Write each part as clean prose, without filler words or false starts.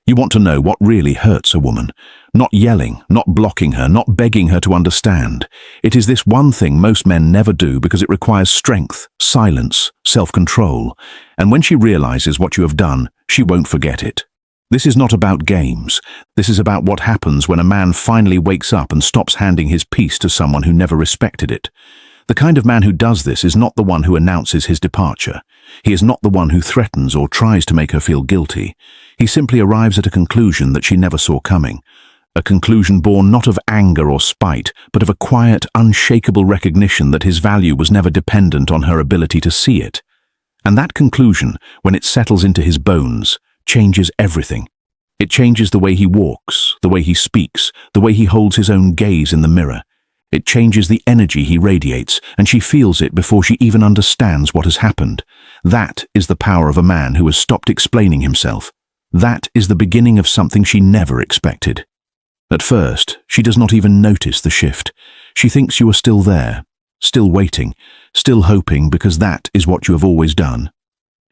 You want to know what really hurts a woman. Not yelling, not blocking her, not begging her to understand. It is this one thing most men never do because it requires strength, silence, self-control. And when she realizes what you have done, she won't forget it. This is not about games. This is about what happens when a man finally wakes up and stops handing his peace to someone who never respected it. The kind of man who does this is not the one who announces his departure. He is not the one who threatens or tries to make her feel guilty. He simply arrives at a conclusion that she never saw coming. A conclusion born not of anger or spite, but of a quiet, unshakable recognition that his value was never dependent on her ability to see it. And that conclusion, when it settles into his bones, changes everything. It changes the way he walks, the way he speaks, the way he holds his own gaze in the mirror. It changes the energy he radiates, and she feels it before she even understands what has happened. That is the power of a man who has stopped explaining himself. That is the beginning of something she never expected. At first, she does not even notice the shift. She thinks you are still there, still waiting, still hoping, because that is what you have always done.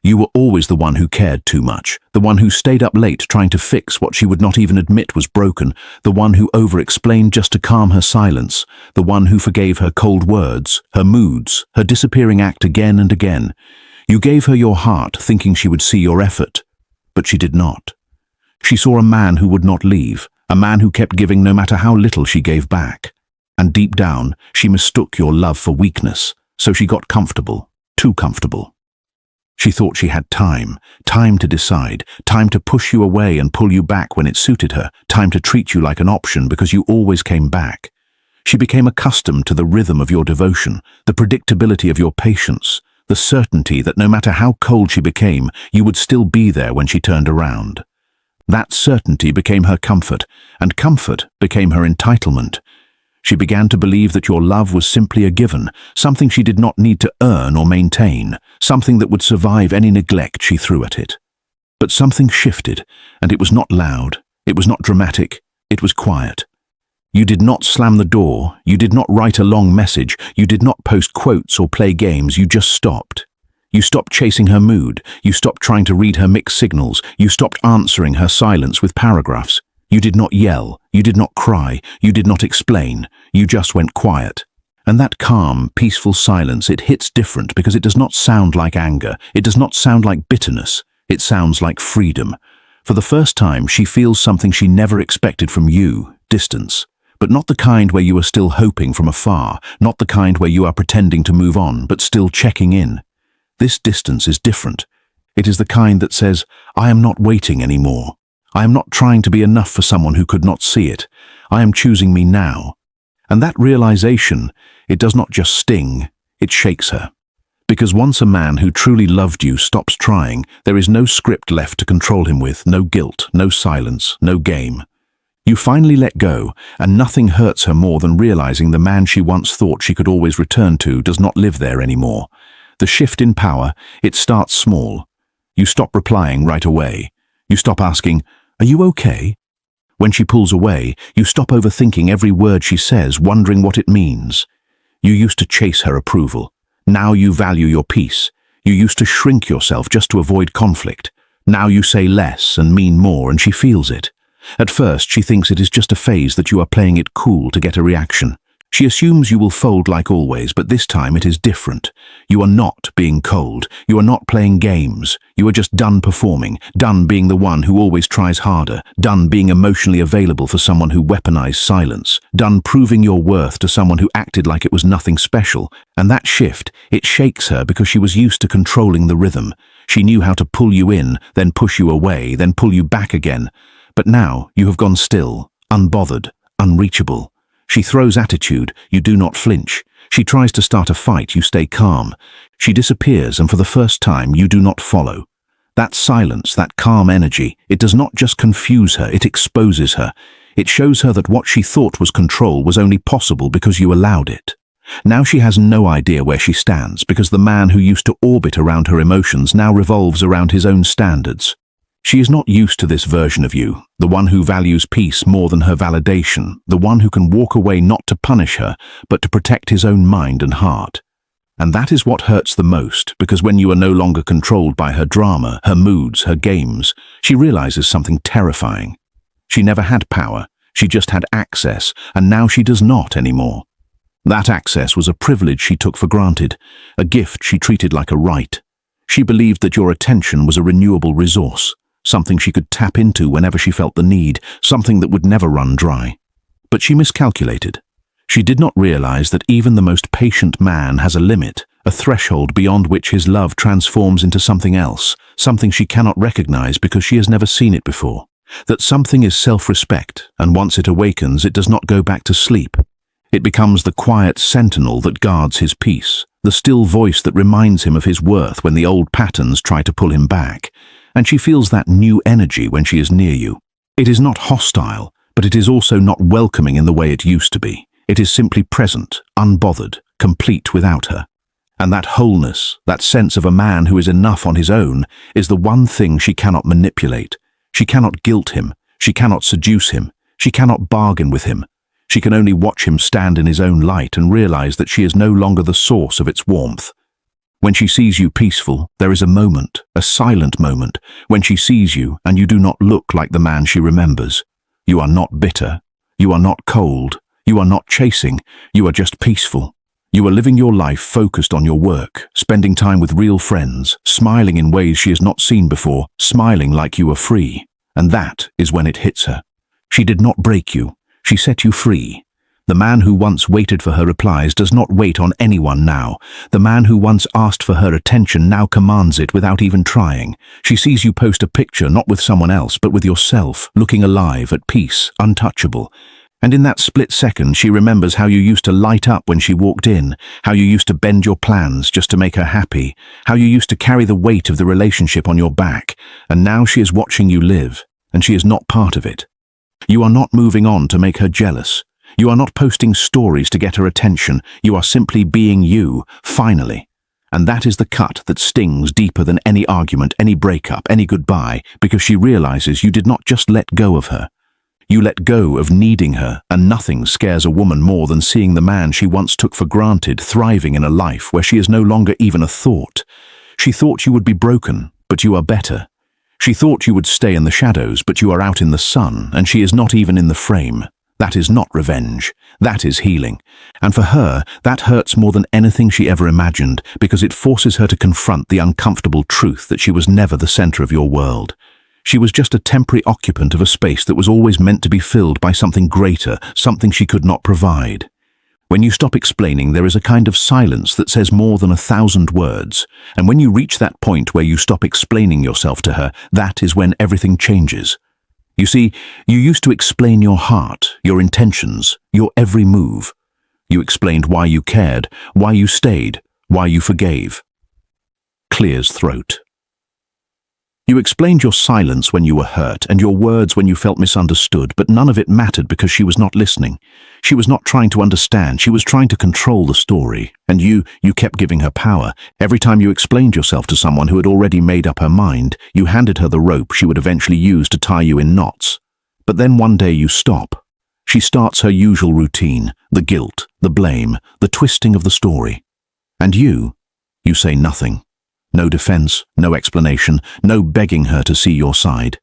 You were always the one who cared too much, the one who stayed up late trying to fix what she would not even admit was broken, the one who over-explained just to calm her silence, the one who forgave her cold words, her moods, her disappearing act again and again. You gave her your heart thinking she would see your effort, but she did not. She saw a man who would not leave, a man who kept giving no matter how little she gave back. And deep down, she mistook your love for weakness, so she got comfortable, too comfortable. She thought she had time to decide, time to push you away and pull you back when it suited her, time to treat you like an option because you always came back. She became accustomed to the rhythm of your devotion, the predictability of your patience, the certainty that no matter how cold she became, you would still be there when she turned around. That certainty became her comfort, and comfort became her entitlement. She began to believe that your love was simply a given, something she did not need to earn or maintain, something that would survive any neglect she threw at it. But something shifted, and it was not loud, it was not dramatic, it was quiet. You did not slam the door, you did not write a long message, you did not post quotes or play games, you just stopped. You stopped chasing her mood, you stopped trying to read her mixed signals, you stopped answering her silence with paragraphs. You did not yell, you did not cry, you did not explain, you just went quiet. And that calm, peaceful silence, it hits different because it does not sound like anger, it does not sound like bitterness, it sounds like freedom. For the first time, she feels something she never expected from you, distance. But not the kind where you are still hoping from afar, not the kind where you are pretending to move on, but still checking in. This distance is different. It is the kind that says, I am not waiting anymore. I am not trying to be enough for someone who could not see it. I am choosing me now. And that realization, it does not just sting, it shakes her. Because once a man who truly loved you stops trying, there is no script left to control him with, no guilt, no silence, no game. You finally let go, and nothing hurts her more than realizing the man she once thought she could always return to does not live there anymore. The shift in power, it starts small. You stop replying right away. You stop asking, "Are you okay?" When she pulls away, you stop overthinking every word she says, wondering what it means. You used to chase her approval. Now you value your peace. You used to shrink yourself just to avoid conflict. Now you say less and mean more, and she feels it. At first, she thinks it is just a phase that you are playing it cool to get a reaction. She assumes you will fold like always, but this time it is different. You are not being cold. You are not playing games. You are just done performing, done being the one who always tries harder, done being emotionally available for someone who weaponized silence, done proving your worth to someone who acted like it was nothing special. And that shift, it shakes her because she was used to controlling the rhythm. She knew how to pull you in, then push you away, then pull you back again. But now you have gone still, unbothered, unreachable. She throws attitude, you do not flinch. She tries to start a fight, you stay calm. She disappears, and for the first time, you do not follow. That silence, that calm energy, it does not just confuse her, it exposes her. It shows her that what she thought was control was only possible because you allowed it. Now she has no idea where she stands, because the man who used to orbit around her emotions now revolves around his own standards. She is not used to this version of you, the one who values peace more than her validation, the one who can walk away not to punish her, but to protect his own mind and heart. And that is what hurts the most, because when you are no longer controlled by her drama, her moods, her games, she realizes something terrifying. She never had power, she just had access, and now she does not anymore. That access was a privilege she took for granted, a gift she treated like a right. She believed that your attention was a renewable resource, something she could tap into whenever she felt the need, something that would never run dry. But she miscalculated. She did not realize that even the most patient man has a limit, a threshold beyond which his love transforms into something else, something she cannot recognize because she has never seen it before. That something is self-respect, and once it awakens, it does not go back to sleep. It becomes the quiet sentinel that guards his peace, the still voice that reminds him of his worth when the old patterns try to pull him back. And she feels that new energy when she is near you. It is not hostile, but it is also not welcoming in the way it used to be. It is simply present, unbothered, complete without her. And that wholeness, that sense of a man who is enough on his own, is the one thing she cannot manipulate. She cannot guilt him, she cannot seduce him, she cannot bargain with him. She can only watch him stand in his own light and realize that she is no longer the source of its warmth. When she sees you peaceful, there is a moment, a silent moment, when she sees you and you do not look like the man she remembers. You are not bitter, you are not cold, you are not chasing, you are just peaceful. You are living your life focused on your work, spending time with real friends, smiling in ways she has not seen before, smiling like you are free. And that is when it hits her. She did not break you, she set you free. The man who once waited for her replies does not wait on anyone now. The man who once asked for her attention now commands it without even trying. She sees you post a picture not with someone else but with yourself, looking alive, at peace, untouchable. And in that split second she remembers how you used to light up when she walked in, how you used to bend your plans just to make her happy, how you used to carry the weight of the relationship on your back, and now she is watching you live, and she is not part of it. You are not moving on to make her jealous. You are not posting stories to get her attention. You are simply being you, finally. And that is the cut that stings deeper than any argument, any breakup, any goodbye, because she realizes you did not just let go of her. You let go of needing her, and nothing scares a woman more than seeing the man she once took for granted thriving in a life where she is no longer even a thought. She thought you would be broken, but you are better. She thought you would stay in the shadows, but you are out in the sun, and she is not even in the frame. That is not revenge. That is healing. And for her, that hurts more than anything she ever imagined, because it forces her to confront the uncomfortable truth that she was never the center of your world. She was just a temporary occupant of a space that was always meant to be filled by something greater, something she could not provide. When you stop explaining, there is a kind of silence that says more than 1,000 words. And when you reach that point where you stop explaining yourself to her, that is when everything changes. You see, you used to explain your heart, your intentions, your every move. You explained why you cared, why you stayed, why you forgave. Clears throat. You explained your silence when you were hurt and your words when you felt misunderstood, but none of it mattered because she was not listening. She was not trying to understand, she was trying to control the story. And you kept giving her power. Every time you explained yourself to someone who had already made up her mind, you handed her the rope she would eventually use to tie you in knots. But then one day you stop. She starts her usual routine, the guilt, the blame, the twisting of the story. And you say nothing. No defense, no explanation, no begging her to see your side.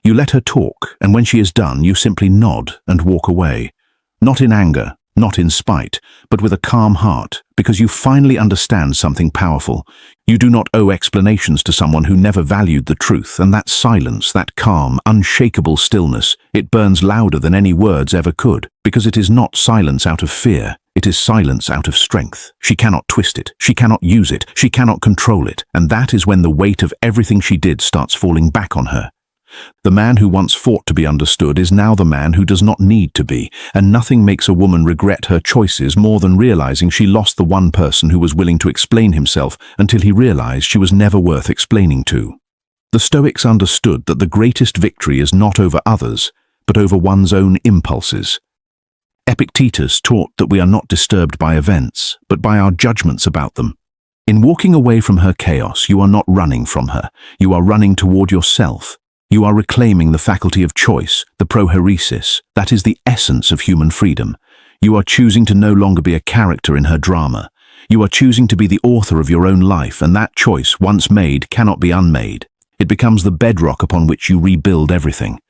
You let her talk, and when she is done, you simply nod and walk away. Not in anger, not in spite, but with a calm heart, because you finally understand something powerful. You do not owe explanations to someone who never valued the truth, and that silence, that calm, unshakable stillness, it burns louder than any words ever could, because it is not silence out of fear. It is silence out of strength. She cannot twist it, she cannot use it, she cannot control it, and that is when the weight of everything she did starts falling back on her. The man who once fought to be understood is now the man who does not need to be, and nothing makes a woman regret her choices more than realizing she lost the one person who was willing to explain himself until he realized she was never worth explaining to. The Stoics understood that the greatest victory is not over others, but over one's own impulses. Epictetus taught that we are not disturbed by events, but by our judgments about them. In walking away from her chaos, you are not running from her. You are running toward yourself. You are reclaiming the faculty of choice, the prohairesis. That is the essence of human freedom. You are choosing to no longer be a character in her drama. You are choosing to be the author of your own life, and that choice, once made, cannot be unmade. It becomes the bedrock upon which you rebuild everything.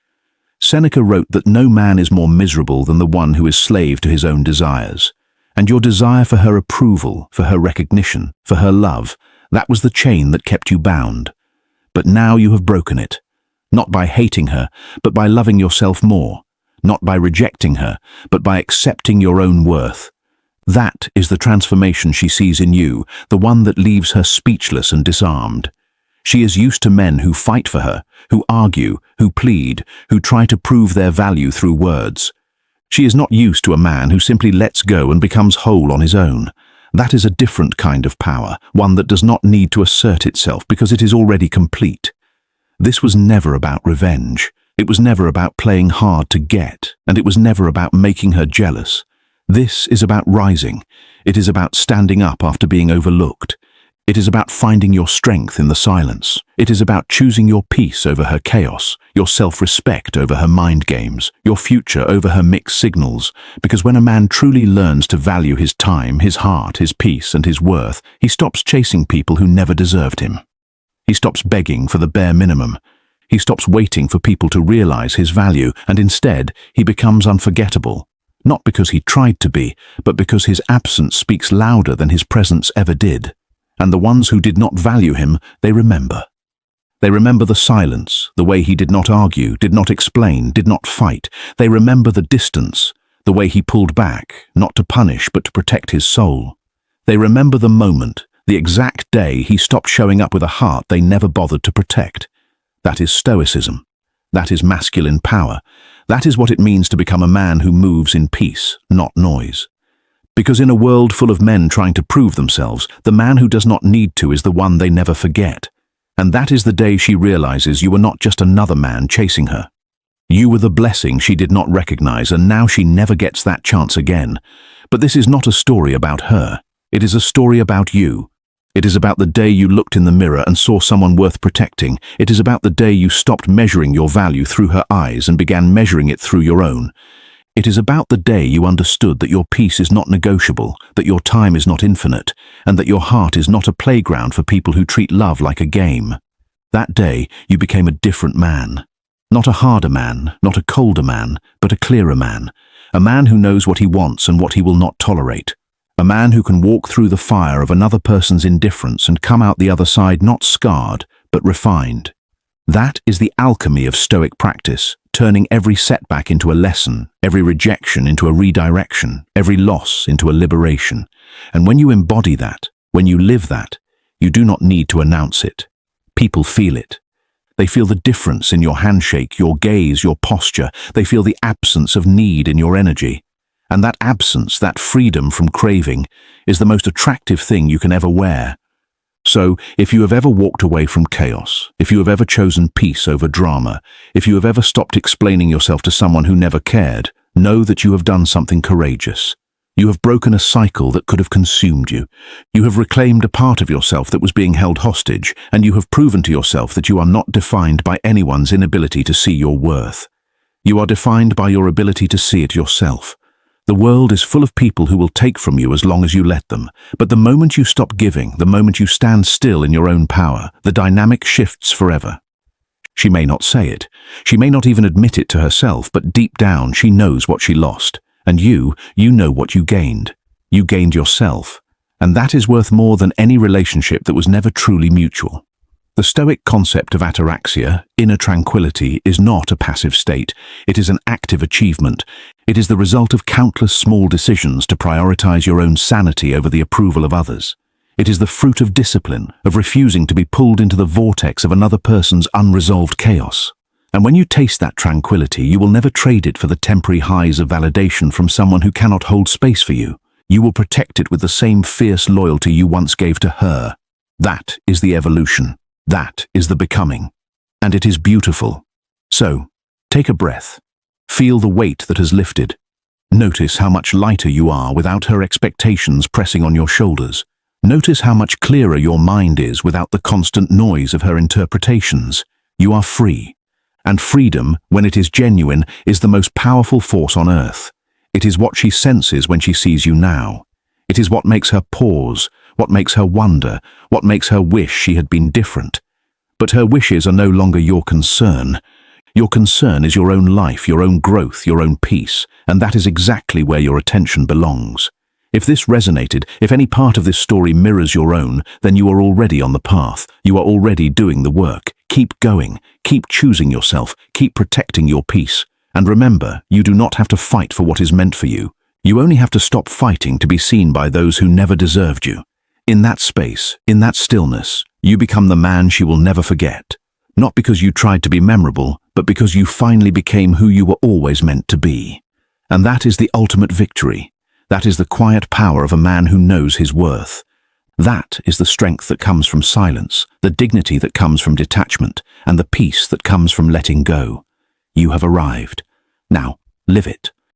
Seneca wrote that no man is more miserable than the one who is slave to his own desires. And your desire for her approval, for her recognition, for her love, that was the chain that kept you bound. But now you have broken it. Not by hating her, but by loving yourself more. Not by rejecting her, but by accepting your own worth. That is the transformation she sees in you, the one that leaves her speechless and disarmed. She is used to men who fight for her, who argue, who plead, who try to prove their value through words. She is not used to a man who simply lets go and becomes whole on his own. That is a different kind of power, one that does not need to assert itself because it is already complete. This was never about revenge. It was never about playing hard to get, and it was never about making her jealous. This is about rising. It is about standing up after being overlooked. It is about finding your strength in the silence. It is about choosing your peace over her chaos, your self-respect over her mind games, your future over her mixed signals. Because when a man truly learns to value his time, his heart, his peace, and his worth, he stops chasing people who never deserved him. He stops begging for the bare minimum. He stops waiting for people to realize his value, and instead, he becomes unforgettable. Not because he tried to be, but because his absence speaks louder than his presence ever did. And the ones who did not value him, they remember. They remember the silence, the way he did not argue, did not explain, did not fight. They remember the distance, the way he pulled back, not to punish but to protect his soul. They remember the moment, the exact day he stopped showing up with a heart they never bothered to protect. That is Stoicism. That is masculine power. That is what it means to become a man who moves in peace, not noise. Because in a world full of men trying to prove themselves, the man who does not need to is the one they never forget. And that is the day she realizes you were not just another man chasing her. You were the blessing she did not recognize, and now she never gets that chance again. But this is not a story about her. It is a story about you. It is about the day you looked in the mirror and saw someone worth protecting. It is about the day you stopped measuring your value through her eyes and began measuring it through your own. It is about the day you understood that your peace is not negotiable, that your time is not infinite, and that your heart is not a playground for people who treat love like a game. That day, you became a different man. Not a harder man, not a colder man, but a clearer man. A man who knows what he wants and what he will not tolerate. A man who can walk through the fire of another person's indifference and come out the other side not scarred, but refined. That is the alchemy of Stoic practice, turning every setback into a lesson, every rejection into a redirection, every loss into a liberation. And when you embody that, when you live that, you do not need to announce it. People feel it. They feel the difference in your handshake, your gaze, your posture. They feel the absence of need in your energy. And that absence, that freedom from craving, is the most attractive thing you can ever wear. So, if you have ever walked away from chaos, if you have ever chosen peace over drama, if you have ever stopped explaining yourself to someone who never cared, know that you have done something courageous. You have broken a cycle that could have consumed you. You have reclaimed a part of yourself that was being held hostage, and you have proven to yourself that you are not defined by anyone's inability to see your worth. You are defined by your ability to see it yourself. The world is full of people who will take from you as long as you let them. But the moment you stop giving, the moment you stand still in your own power, the dynamic shifts forever. She may not say it. She may not even admit it to herself, but deep down she knows what she lost. And you know what you gained. You gained yourself. And that is worth more than any relationship that was never truly mutual. The Stoic concept of ataraxia, inner tranquility, is not a passive state. It is an active achievement. It is the result of countless small decisions to prioritize your own sanity over the approval of others. It is the fruit of discipline, of refusing to be pulled into the vortex of another person's unresolved chaos. And when you taste that tranquility, you will never trade it for the temporary highs of validation from someone who cannot hold space for you. You will protect it with the same fierce loyalty you once gave to her. That is the evolution. That is the becoming. And it is beautiful. So, take a breath. Feel the weight that has lifted. Notice how much lighter you are without her expectations pressing on your shoulders. Notice how much clearer your mind is without the constant noise of her interpretations. You are free. And freedom, when it is genuine, is the most powerful force on earth. It is what she senses when she sees you now. It is what makes her pause, what makes her wonder, what makes her wish she had been different. But her wishes are no longer your concern. Your concern is your own life, your own growth, your own peace, and that is exactly where your attention belongs. If this resonated, if any part of this story mirrors your own, then you are already on the path. You are already doing the work. Keep going. Keep choosing yourself. Keep protecting your peace. And remember, you do not have to fight for what is meant for you. You only have to stop fighting to be seen by those who never deserved you. In that space, in that stillness, you become the man she will never forget. Not because you tried to be memorable, but because you finally became who you were always meant to be. And that is the ultimate victory. That is the quiet power of a man who knows his worth. That is the strength that comes from silence, the dignity that comes from detachment, and the peace that comes from letting go. You have arrived. Now, live it.